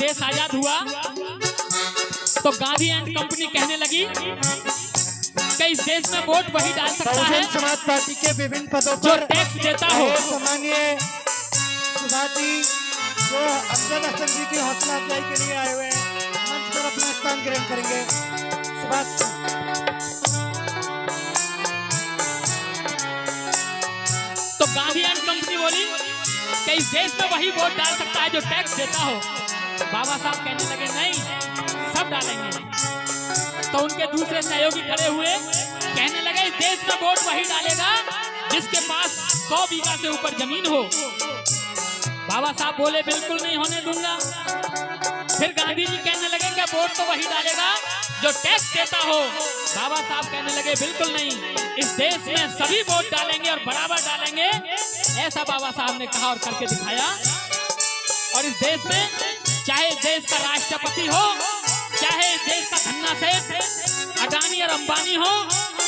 देश आजाद हुआ तो गांधी एंड कंपनी कहने लगी कि इस देश में वोट वही डाल सकता है समाज पार्टी के विभिन्न पदों जो पर टैक्स देता हो। माननीय सुभाष जी जो अफजल हसन जी की हौसला अफजाई के लिए आए हुए हैं, मंच पर अपना स्थान ग्रहण करेंगे। सुभाष तो गांधी एंड कंपनी बोली कि इस देश में वही वोट डाल सकता है जो टैक्स देता हो। बाबा साहब कहने लगे नहीं, सब डालेंगे। तो उनके दूसरे सहयोगी खड़े हुए, कहने लगे इस देश में वोट वही डालेगा जिसके पास 100 बीघा से ऊपर जमीन हो। बाबा साहब बोले बिल्कुल नहीं होने दूंगा। फिर गांधी जी कहने लगे कि वोट तो वही डालेगा जो टैक्स देता हो। बाबा साहब कहने लगे बिल्कुल नहीं, इस देश में सभी वोट डालेंगे और बराबर डालेंगे। ऐसा बाबा साहब ने कहा और करके दिखाया। और इस देश में चाहे इस देश का राष्ट्रपति हो, चाहे इस देश का धन्ना सेठ अडानी और अंबानी हो,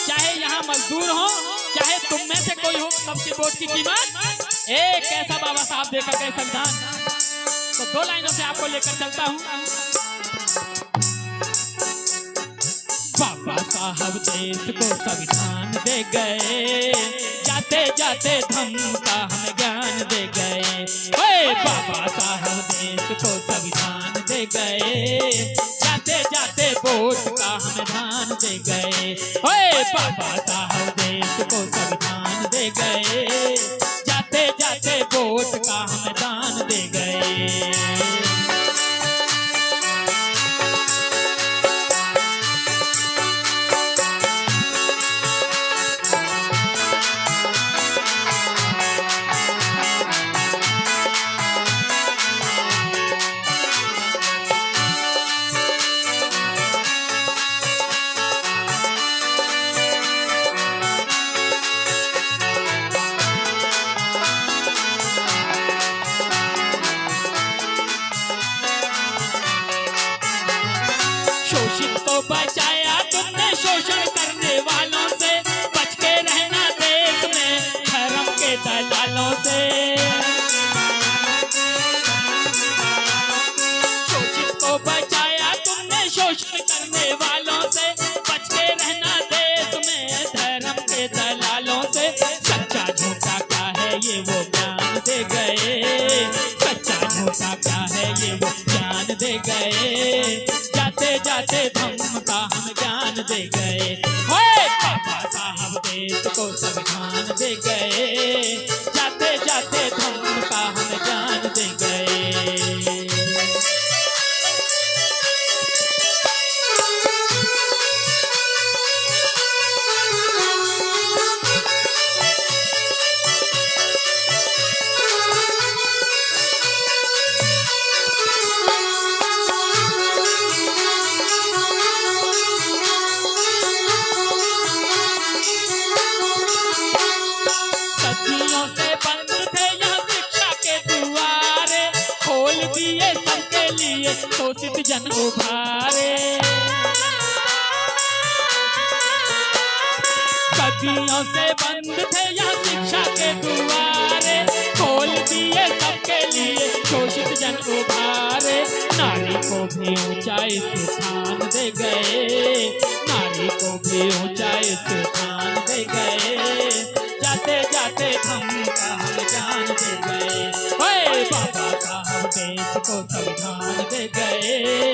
चाहे यहाँ मजदूर हो, चाहे तुम में से कोई हो, सबकी वोट की कीमत एक। ऐसा बाबा साहब देकर गए संविधान। तो 2 लाइनों से आपको लेकर चलता हूँ। बाबा साहब देश को संविधान दे गए, जाते जाते धम्म का हमें ज्ञान दे गए। ओए बाबा साहब देश को संविधान दे गए, जाते जाते वोट का हमें ध्यान दे गए। ओए बाबा साहब देश को संविधान दे गए, जाते जाते वोट का हमें दान दे गए। शोषित को बचाया तुमने शोषण करने वालों से, बच के रहना देश में धर्म के दलालों से। शोषित को बचाया तुमने शोषण करने वालों से, बच के रहना देश में धर्म के दलालों से। सच्चा झूठा क्या है ये वो ज्ञान दे गए, सच्चा झूठा क्या है ये वो ज्ञान दे गए। जाते जाते धम्म का हम ज्ञान दे गए। ओए बाबा साहब देश को संविधान दे गए, जाते जाते धम्म का हम ज्ञान दे गए। सदियों से बंद थे यहाँ शिक्षा के दुआरे, खोल दिए सबके लिए शोषित जन उभारे। सदियों से बंद थे यहाँ शिक्षा के दुआरे, खोल दिए सबके लिए शोषित जन उभारे। नारी को भी ऊंचाई से स्थान दे गए, नारी को भी ऊंचाई से स्थान दे गए। जाते जाते धम्म का हम ज्ञान दे गए। ओए बाबा साहब देश को संविधान दे गए,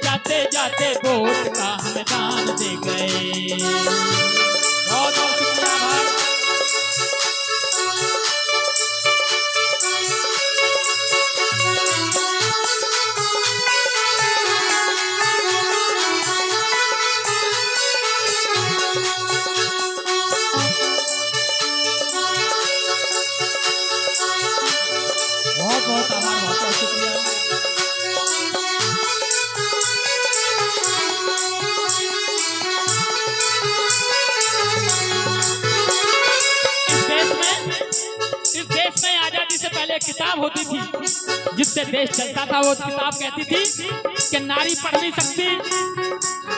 जाते जाते वोट का हम दान दे गए। बहुत बहुत शुक्रिया भाई। बहुत बहुत आभार, बहुत बहुत शुक्रिया। इस देश में आजादी से पहले एक किताब होती थी जिससे देश चलता था। वो किताब कहती थी कि नारी पढ़ नहीं सकती,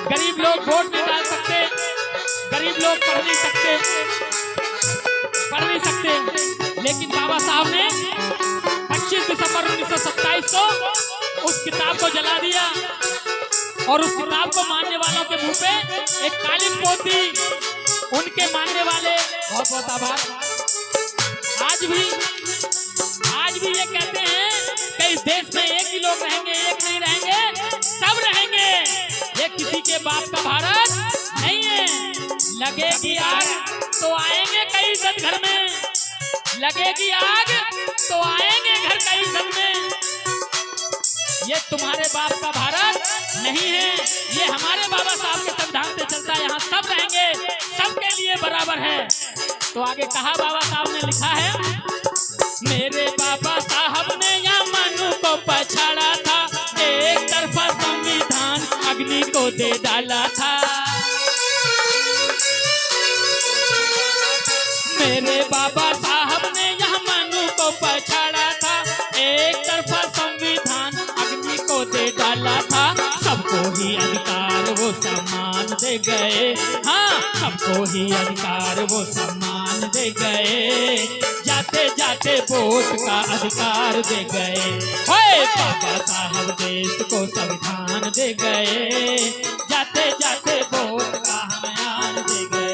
गरीब लोग वोट नहीं डाल सकते, गरीब लोग पढ़ नहीं सकते। लेकिन बाबा साहब ने 25 दिसंबर 1927 को उस किताब को जला दिया और उस किताब को मानने वालों के मुंह पे एक कालिक पोत दी। उनके मानने वाले बहुत बहुत आभार। आज भी ये कहते हैं कि इस देश में एक ही लोग रहेंगे, एक नहीं रहेंगे, सब रहेंगे। ये किसी के बाप का भारत नहीं है। लगेगी आग तो आएंगे कई इज्जत घर में, लगेगी आग तो आएंगे घर कई इज्जत में। ये तुम्हारे बाप का भारत नहीं है, ये हमारे बाबा साहब के संविधान से चलता है। यहाँ सब रहेंगे, सबके लिए बराबर है। तो आगे कहा बाबा साहब ने लिखा है, मेरे बाबा साहब ने यहाँ मनु को पछाड़ा था, एक तरफा संविधान अग्नि को दे डाला था। मेरे बाबा साहब ने यहाँ मनु को पछाड़ा था, एक तरफा संविधान अग्नि को दे डाला था। सबको ही अधिकार वो सम्मान दे गए, हाँ सबको ही अधिकार वो सम्मान दे गए। जाते जाते वोट का अधिकार दे गए। ओए बाबा साहब देश को संविधान दे गए, जाते जाते वोट का सम्मान दे गए।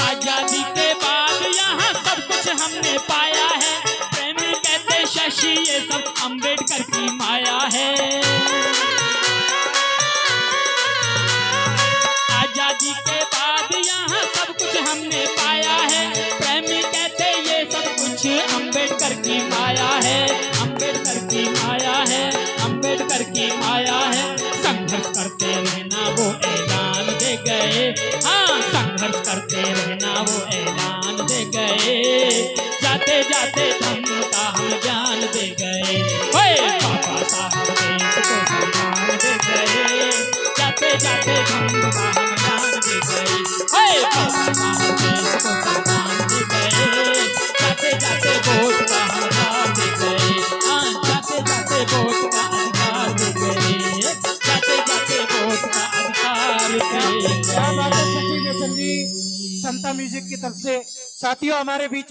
आजादी के बाद यहाँ सब कुछ हमने पाया है, प्रेमी कहते शशि ये सब अम्बेडकर की माया है। आजादी के बाद यहाँ सब कुछ हमने पाया है, प्रेमी कहते ये सब कुछ अम्बेडकर की माया है, अम्बेडकर की माया है, अम्बेडकर की माया है। संघर्ष करते रहना वो ऐलान दे गए, हाँ संघर्ष करते रहना वो ऐलान दे गए। जाते जाते धर्म का हम ज्ञान दे गए। ओए बाबा साहब देश को सम्मान दे गए, जाते जाते धर्म का हम ज्ञान दे गए। ओए बाबा साहब देश को सम्मान दे गए, जाते जाते वोट का हम ज्ञान दे गए। हाँ जाते जाते वोट का अधिकार दे गए, जाते जाते वोट का अधिकार दे गए। क्या बात है शशि नेशन जी, समता म्यूजिक की तरफ से। साथियों हमारे बीच